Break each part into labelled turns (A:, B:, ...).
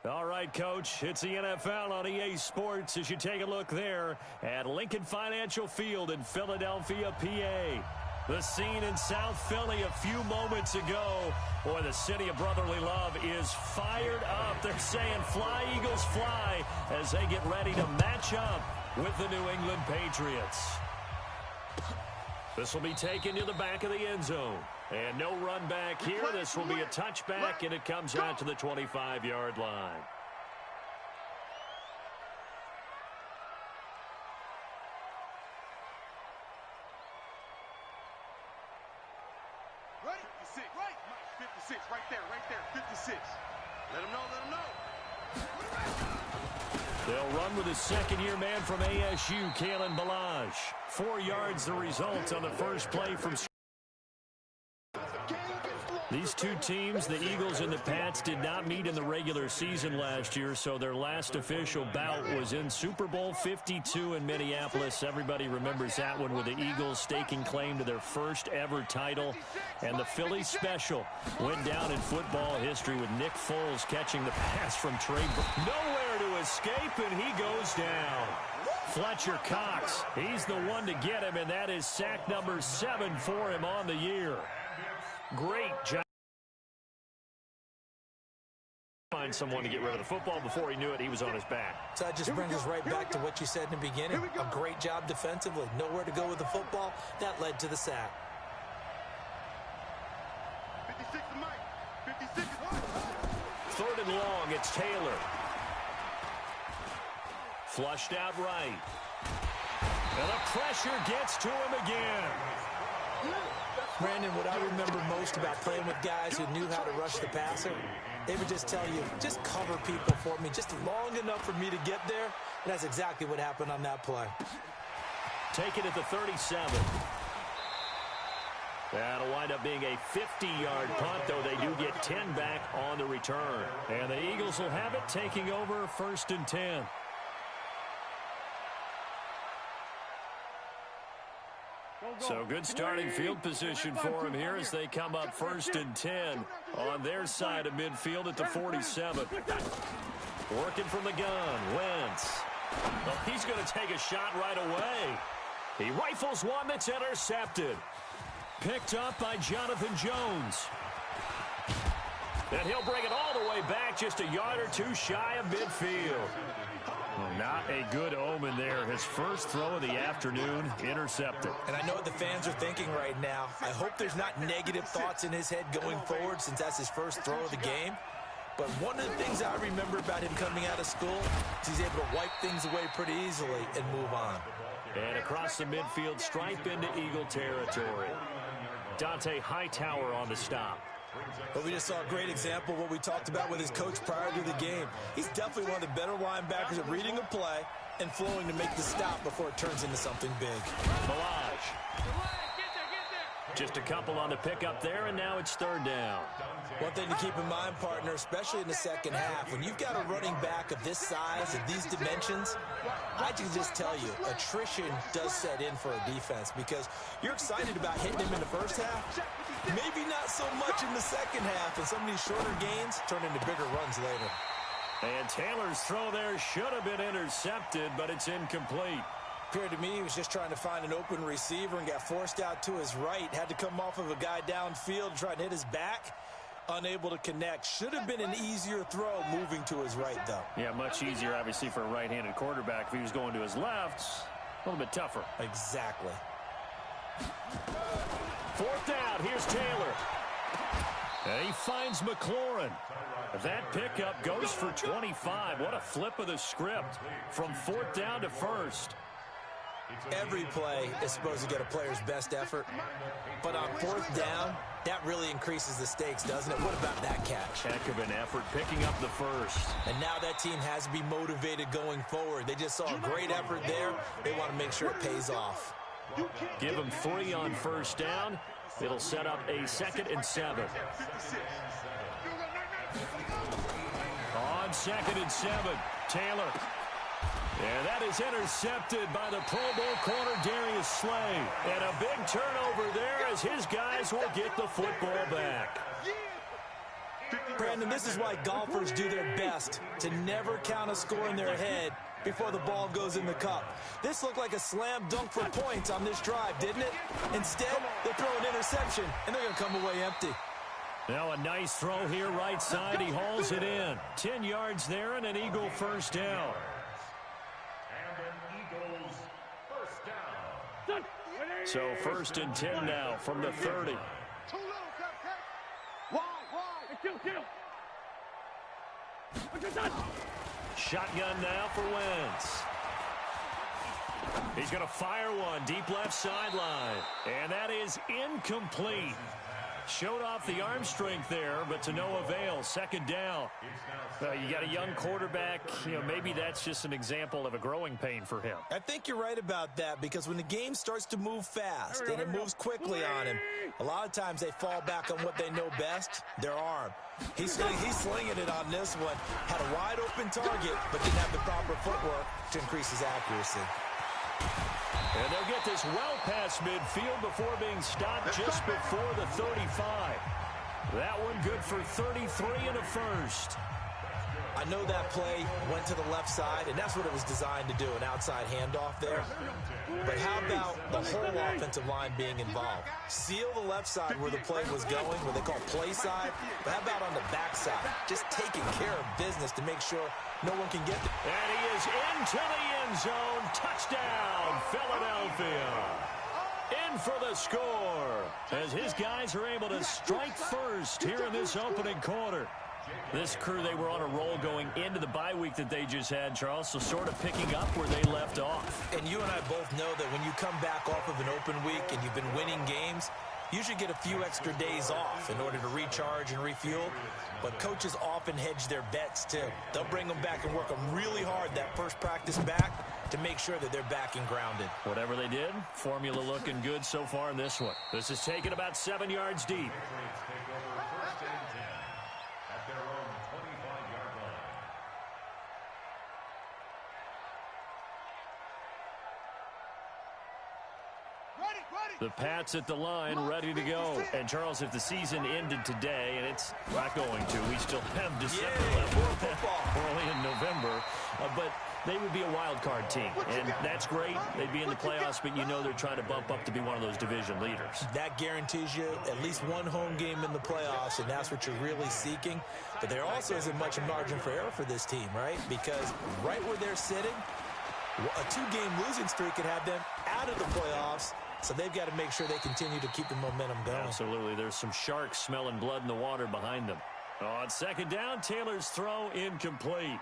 A: All right, Coach, it's the NFL on EA Sports as you take a look there at Lincoln Financial Field in Philadelphia, PA. The scene in South Philly a few moments ago. Boy, the city of brotherly love is fired up. They're saying fly, Eagles, fly as they get ready to match up with the New England Patriots. This will be taken to the back of the end zone. And no run back here. This will be a touchback, and it comes out to the 25-yard line.
B: Right? 56, right? 56, right there, 56. Let him know.
A: They'll run with a second-year man from ASU, Kalen Ballage. 4 yards the result on the first play from these two teams, the Eagles and the Pats, did not meet in the regular season last year, so their last official bout was in Super Bowl 52 in Minneapolis. Everybody remembers that one with the Eagles staking claim to their first ever title. And the Philly special went down in football history with Nick Foles catching the pass from Trey. Nowhere to escape, and he goes down. Fletcher Cox, he's the one to get him, and that is sack number 7 for him on the year. Great job. Find someone to get rid of the football. Before he knew it, he was on his back.
C: So that just brings us right back to what you said in the beginning. A great job defensively. Nowhere to go with the football. That led to the sack.
B: 56 to Mike. 56 is what?
A: 3rd and long. It's Taylor. Flushed out right. And the pressure gets to him again.
C: Brandon, what I remember most about playing with guys who knew how to rush the passer, they would just tell you, just cover people for me, just long enough for me to get there. And that's exactly what happened on that play.
A: Take it at the 37. That'll wind up being a 50-yard punt, though they do get 10 back on the return. And the Eagles will have it, taking over 1st and 10. So good starting field position for him here as they come up 1st and 10 on their side of midfield at the 47. Working from the gun, Wentz. Well, he's going to take a shot right away. He rifles one that's intercepted. Picked up by Jonathan Jones. And he'll bring it all the way back just a yard or two shy of midfield. Well, not a good omen there. His first throw of the afternoon intercepted.
C: And I know what the fans are thinking right now. I hope there's not negative thoughts in his head going forward since that's his first throw of the game. But one of the things I remember about him coming out of school is he's able to wipe things away pretty easily and move on.
A: And across the midfield, stripe into Eagle territory. Dante Hightower on the stop.
C: But we just saw a great example of what we talked about with his coach prior to the game. He's definitely one of the better linebackers at reading a play and flowing to make the stop before it turns into something big.
A: Ballage. Just a couple on the pickup there, and now it's 3rd down.
C: One thing to keep in mind, partner, especially in the second half, when you've got a running back of this size and these dimensions, I can just tell you, attrition does set in for a defense because you're excited about hitting him in the first half, maybe not so much in the second half, and some of these shorter gains turn into bigger runs later.
A: And Taylor's throw there should have been intercepted, but it's incomplete.
C: Appeared to me he was just trying to find an open receiver and got forced out to his right. Had to come off of a guy downfield and try to hit his back. Unable to connect. Should have been an easier throw moving to his right, though.
A: Yeah, much easier, obviously, for a right-handed quarterback. If he was going to his left, a little bit tougher.
C: Exactly.
A: 4th down. Here's Taylor. And he finds McLaurin. That pickup goes for 25. What a flip of the script from 4th down to 1st.
C: Every play is supposed to get a player's best effort. But on 4th down, that really increases the stakes, doesn't it? What about that catch?
A: Heck of an effort picking up the first.
C: And now that team has to be motivated going forward. They just saw a great effort there. They want to make sure it pays off.
A: Give them 3 on 1st down. It'll set up a 2nd and 7. On 2nd and 7, Taylor. And that is intercepted by the Pro Bowl corner, Darius Slay. And a big turnover there as his guys will get the football back.
C: Brandon, this is why golfers do their best to never count a score in their head before the ball goes in the cup. This looked like a slam dunk for points on this drive, didn't it? Instead, they throw an interception, and they're going to come away empty.
A: Now a nice throw here right side. He hauls it in. 10 yards there and an Eagle first down. So 1st and 10 now from the 30. Shotgun now for Wentz. He's going to fire one deep left sideline. And that is incomplete. Showed off the arm strength there, but to no avail. 2nd down. You got a young quarterback. Maybe that's just an example of a growing pain for him.
C: I think you're right about that, because when the game starts to move fast and it moves quickly on him, a lot of times they fall back on what they know best, their arm. He's slinging it on this one. Had a wide open target, but didn't have the proper footwork to increase his accuracy.
A: And they'll get this well past midfield before being stopped just before the 35. That one good for 33 and a first.
C: I know that play went to the left side, and that's what it was designed to do, an outside handoff there. But how about the whole offensive line being involved? Seal the left side where the play was going, what they call play side. But how about on the back side? Just taking care of business to make sure no one can get there.
A: And he is into the end zone. Touchdown, Philadelphia. In for the score as his guys are able to strike first here in this opening quarter. This crew, they were on a roll going into the bye week that they just had, Charles, so sort of picking up where they left off.
C: And you and I both know that when you come back off of an open week and you've been winning games, you should get a few extra days off in order to recharge and refuel. But coaches often hedge their bets, too. They'll bring them back and work them really hard that first practice back to make sure that they're back and grounded.
A: Whatever they did, formula looking good so far in this one. This is taken about 7 yards deep. The Pats at the line, ready to go. And, Charles, if the season ended today, and it's not going to, we still have December left. We're only in November. But they would be a wild card team, and that's great. They'd be in the playoffs, but you know they're trying to bump up to be one of those division leaders.
C: That guarantees you at least one home game in the playoffs, and that's what you're really seeking. But there also isn't much margin for error for this team, right? Because right where they're sitting, a 2-game losing streak could have them out of the playoffs. So they've got to make sure they continue to keep the momentum going.
A: Absolutely. There's some sharks smelling blood in the water behind them. On 2nd down, Taylor's throw incomplete.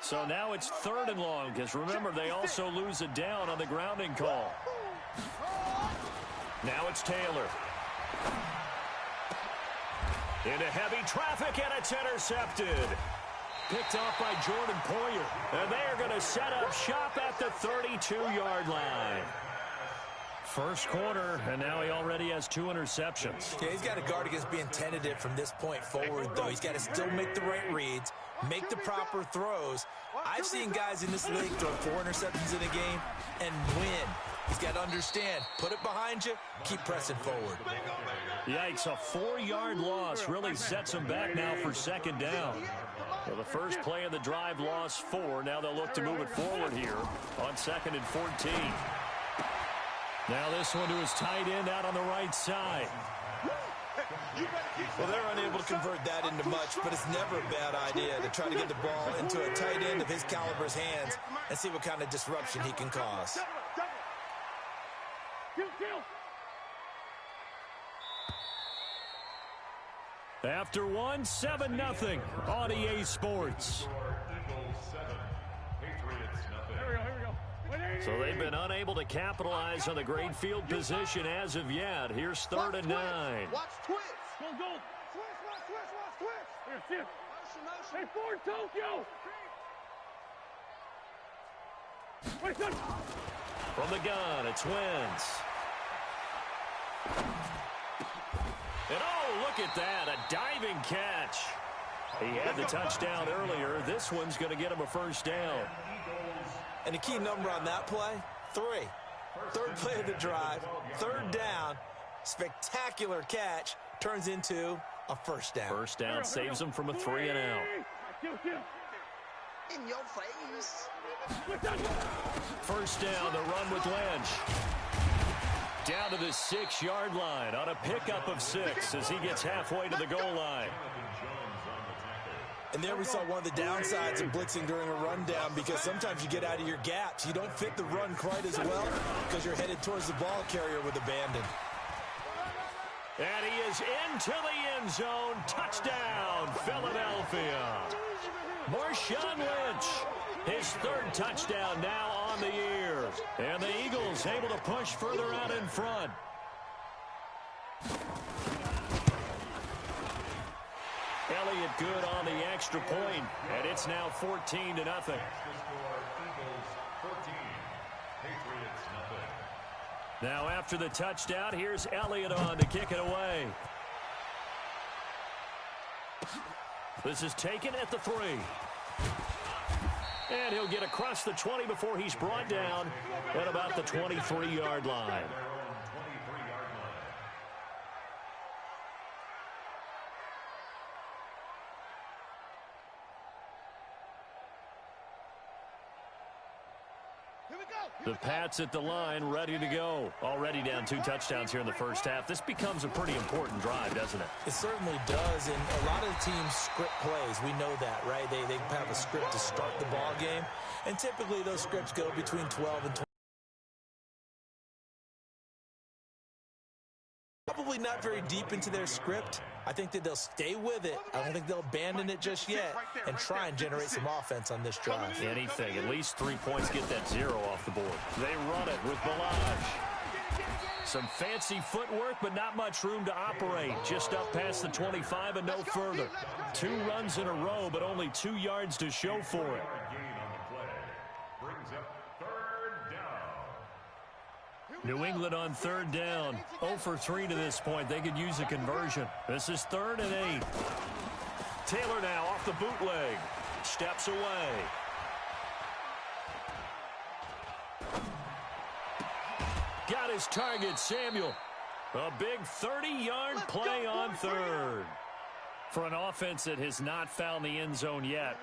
A: So now it's 3rd and long, because remember, they also lose it down on the grounding call. Now it's Taylor. Into heavy traffic, and it's intercepted. Picked off by Jordan Poyer. And they are going to set up shop at the 32-yard line. First quarter, and now he already has 2 interceptions.
C: Yeah, he's got to guard against being tentative from this point forward, though. He's got to still make the right reads, make the proper throws. I've seen guys in this league throw 4 interceptions in a game and win. He's got to understand, put it behind you, keep pressing forward.
A: Yikes, a 4-yard loss really sets him back now for 2nd down. Well, the first play of the drive lost 4. Now they'll look to move it forward here on 2nd and 14. Now this one to his tight end out on the right side.
C: Well, they're unable to convert that into much, but it's never a bad idea to try to get the ball into a tight end of his caliber's hands and see what kind of disruption he can cause.
A: After 7-0 on EA Sports. So they've been unable to capitalize on the great field position as of yet. Here's 3rd and 9.
B: Watch twist.
D: Go, go.
B: Twist.
D: Here, hey, Ford, Tokyo. Wait, son.
A: From the gun, it's Wentz. And oh, look at that, a diving catch. He had the touchdown earlier. This one's going to get him a first down.
C: And the key number on that play, 3. 3rd play of the drive, 3rd down, spectacular catch, turns into a first down.
A: First down saves them from a 3-and-out.
E: In your face.
A: First down, the run with Lynch. Down to the 6-yard line on a pickup of 6 as he gets halfway to the goal line.
C: And there we saw one of the downsides of blitzing during a rundown, because sometimes you get out of your gaps. You don't fit the run quite as well because you're headed towards the ball carrier with abandon.
A: And he is into the end zone. Touchdown, Philadelphia. Marshawn Lynch, his 3rd touchdown now on the year. And the Eagles able to push further out in front. Elliott good on the extra point, and it's now 14-0. Now after the touchdown, here's Elliott on to kick it away. This is taken at the 3. And he'll get across the 20 before he's brought down at about the 23-yard line. The Pats at the line, ready to go. Already down 2 touchdowns here in the first half. This becomes a pretty important drive, doesn't it?
C: It certainly does, and a lot of the teams script plays. We know that, right? They have a script to start the ball game, and typically those scripts go between 12 and 20. Probably not very deep into their script. I think that they'll stay with it. I don't think they'll abandon it just yet and try and generate some offense on this drive.
A: Anything. At least 3 points, get that 0 off the board. They run it with Balaj. Some fancy footwork, but not much room to operate. Just up past the 25 and no further. 2 runs in a row, but only 2 yards to show for it. New England on 3rd down. 0 for 3 to this point. They could use a conversion. This is 3rd and 8. Taylor now off the bootleg. Steps away. Got his target, Samuel. A big 30-yard play on 3rd. For an offense that has not found the end zone yet,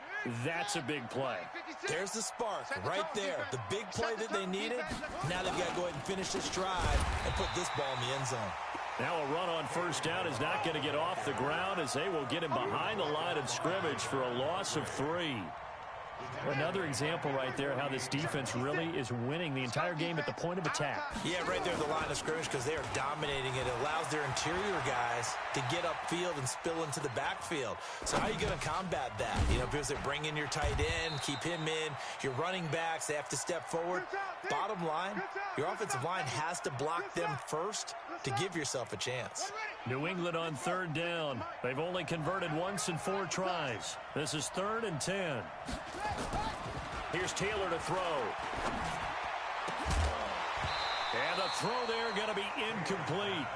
A: that's a big play.
C: There's the spark right there. The big play that they needed. Now they've got to go ahead and finish this drive and put this ball in the end zone.
A: Now a run on first down is not going to get off the ground, as they will get him behind the line of scrimmage for a loss of 3. Another example right there how this defense really is winning the entire game at the point of attack.
C: Yeah, right there at the line of scrimmage, because they are dominating it. It allows their interior guys to get upfield and spill into the backfield. So how are you going to combat that? You know, because they bring in your tight end, keep him in. Your running backs, they have to step forward. Bottom line, your offensive line has to block them first to give yourself a chance.
A: New England on 3rd down. They've only converted once in 4 tries. This is 3rd and 10. Here's Taylor to throw. And the throw there going to be incomplete.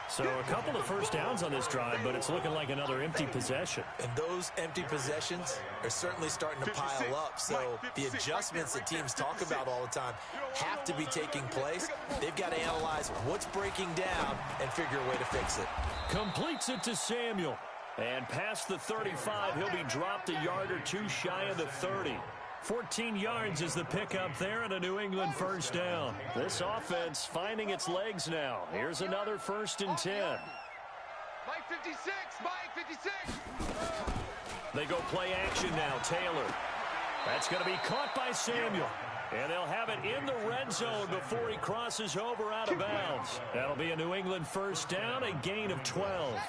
A: So a couple of first downs on this drive, but it's looking like another empty possession.
C: And those empty possessions are certainly starting to pile up. So the adjustments that teams talk about all the time have to be taking place. They've got to analyze what's breaking down and figure a way to fix it.
A: Completes it to Samuel. And past the 35, he'll be dropped a yard or 2 shy of the 30. 14 yards is the pickup there, and a New England first down. This offense finding its legs now. Here's another 1st and 10.
E: Mike 56, Mike 56.
A: They go play action now. Taylor. That's going to be caught by Samuel. And they'll have it in the red zone before he crosses over out of bounds. That'll be a New England first down, a gain of 12.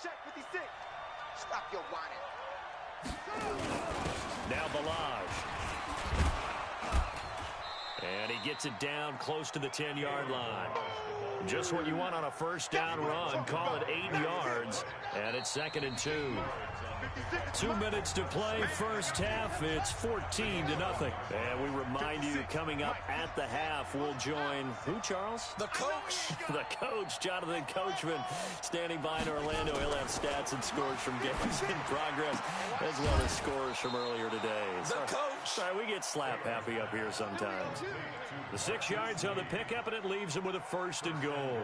E: Check 56. Stop your whining.
A: Now Balaj. And he gets it down close to the 10-yard line. Just what you want on a first down run. Call it 8 yards. And it's 2nd and 2. 2 minutes to play first half. It's 14-0. And we remind you, coming up at the half, we'll join who, Charles?
C: The coach.
A: The coach, Jonathan Coachman, standing by in Orlando. He'll have stats and scores from games in progress, as well as scores from earlier today.
C: The coach.
A: Sorry, we get slap happy up here sometimes. The 6 yards on the pickup, and it leaves him with a 1st and goal.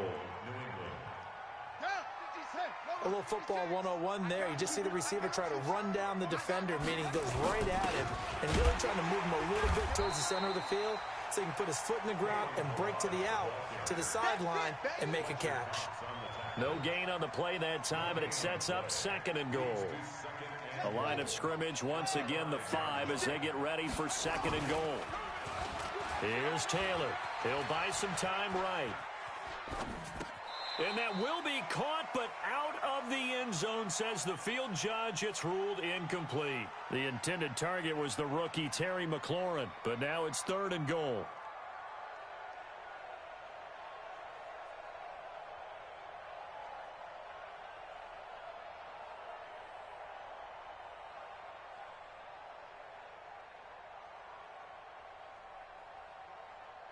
C: A little football 101 there. You just see the receiver try to run down the defender, meaning he goes right at him and really trying to move him a little bit towards the center of the field so he can put his foot in the ground and break to the out, to the sideline, and make a catch.
A: No gain on the play that time, and it sets up 2nd and goal. The line of scrimmage, once again, the 5 as they get ready for 2nd and goal. Here's Taylor. He'll buy some time right. And that will be caught, but out of the end zone, says the field judge. It's ruled incomplete. The intended target was the rookie Terry McLaurin, but now it's 3rd and goal.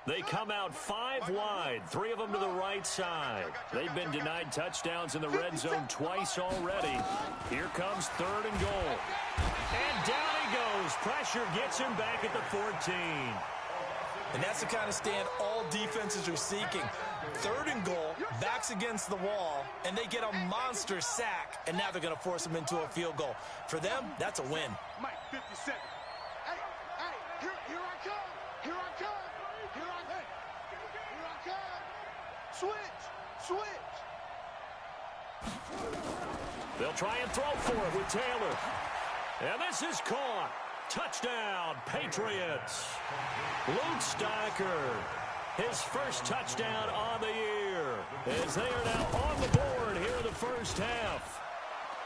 A: They come out 5 wide, 3 of them to the right side. They've been denied touchdowns in the red zone twice already. Here comes 3rd and goal. And down he goes. Pressure gets him back at the 14.
C: And that's the kind of stand all defenses are seeking. 3rd and goal, backs against the wall, and they get a monster sack, and now they're going to force them into a field goal. For them, that's a win.
B: Mike, 57. Hey, here I come. Here I come. Here I come. Switch.
A: They'll try and throw for it with Taylor. And this is caught. Touchdown, Patriots. Luke Stocker, his first touchdown on the year, as they are now on the board here in the first half.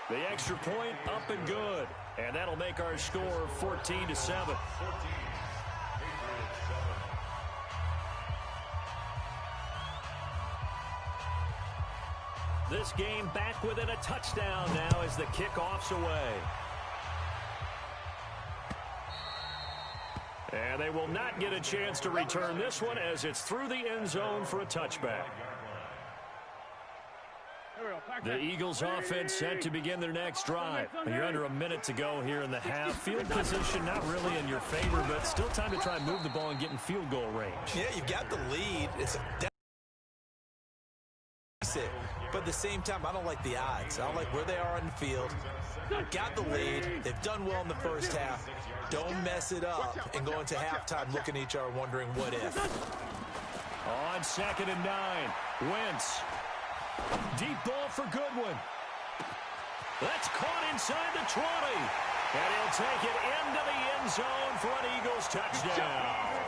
A: The extra point up and good, and that'll make our score 14-7. This game back within a touchdown now as the kickoff's away. And they will not get a chance to return this one as it's through the end zone for a touchback. The Eagles offense set to begin their next drive. You're under a minute to go here in the half. Field position not really in your favor, but still time to try and move the ball and get in field goal range.
C: Yeah, you've got the lead. It's a deficit. But at the same time, I don't like the odds. I don't like where they are on the field. Got the lead. They've done well in the first half. Don't mess it up and go into halftime looking at each other wondering what if.
A: On 2nd and 9, Wentz. Deep ball for Goodwin. That's caught inside the 20. And he'll take it into the end zone for an Eagles touchdown.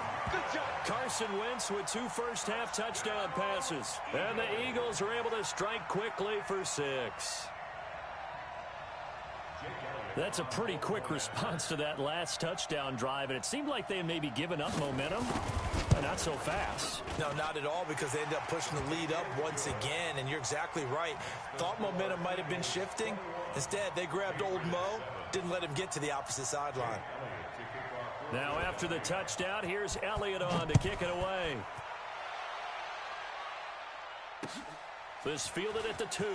A: Carson Wentz with 2 first-half touchdown passes. And the Eagles are able to strike quickly for 6. That's a pretty quick response to that last touchdown drive, and it seemed like they had maybe given up momentum, but not so fast.
C: No, not at all, because they ended up pushing the lead up once again, and you're exactly right. Thought momentum might have been shifting. Instead, they grabbed old Mo, didn't let him get to the opposite sideline.
A: Now after the touchdown, here's Elliott on to kick it away. This fielded at the 2.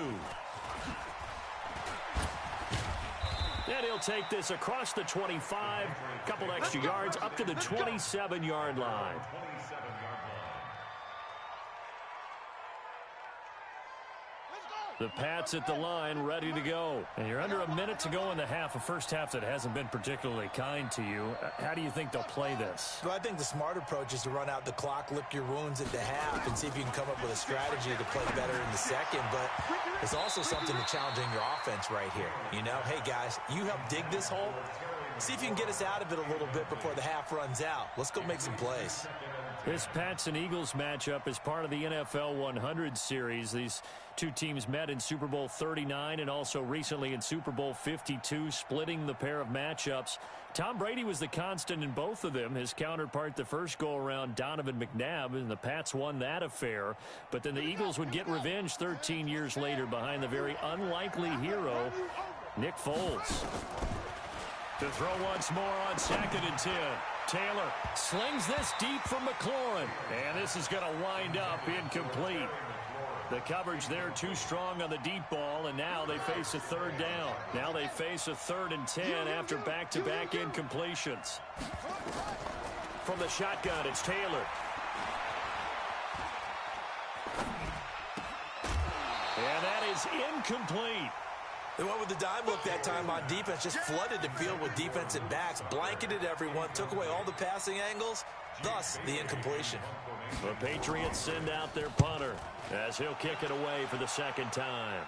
A: And he'll take this across the 25, couple extra yards up to the 27-yard line. The Pats at the line, ready to go. And you're under a minute to go in the half, a first half that hasn't been particularly kind to you. How do you think they'll play this?
C: Well, I think the smart approach is to run out the clock, lick your wounds at the half, and see if you can come up with a strategy to play better in the second. But there's also something to challenging your offense right here. You know, hey, guys, you help dig this hole. See if you can get us out of it a little bit before the half runs out. Let's go make some plays.
A: This Pats and Eagles matchup is part of the NFL 100 series. These two teams met in Super Bowl 39 and also recently in Super Bowl 52, splitting the pair of matchups. Tom Brady was the constant in both of them. His counterpart the first go-around, Donovan McNabb, and the Pats won that affair. But then the Eagles would get revenge 13 years later behind the very unlikely hero, Nick Foles. To throw once more on 2nd and 10. Taylor slings this deep from McLaurin. And this is going to wind up incomplete. The coverage there too strong on the deep ball, and now they face a 3rd down. Now they face a 3rd and 10 after back-to-back incompletions. From the shotgun, it's Taylor. And that is is incomplete.
C: They went with the dime look that time on defense, just flooded the field with defensive backs, blanketed everyone, took away all the passing angles, thus the incompletion.
A: The Patriots send out their punter as he'll kick it away for the second time.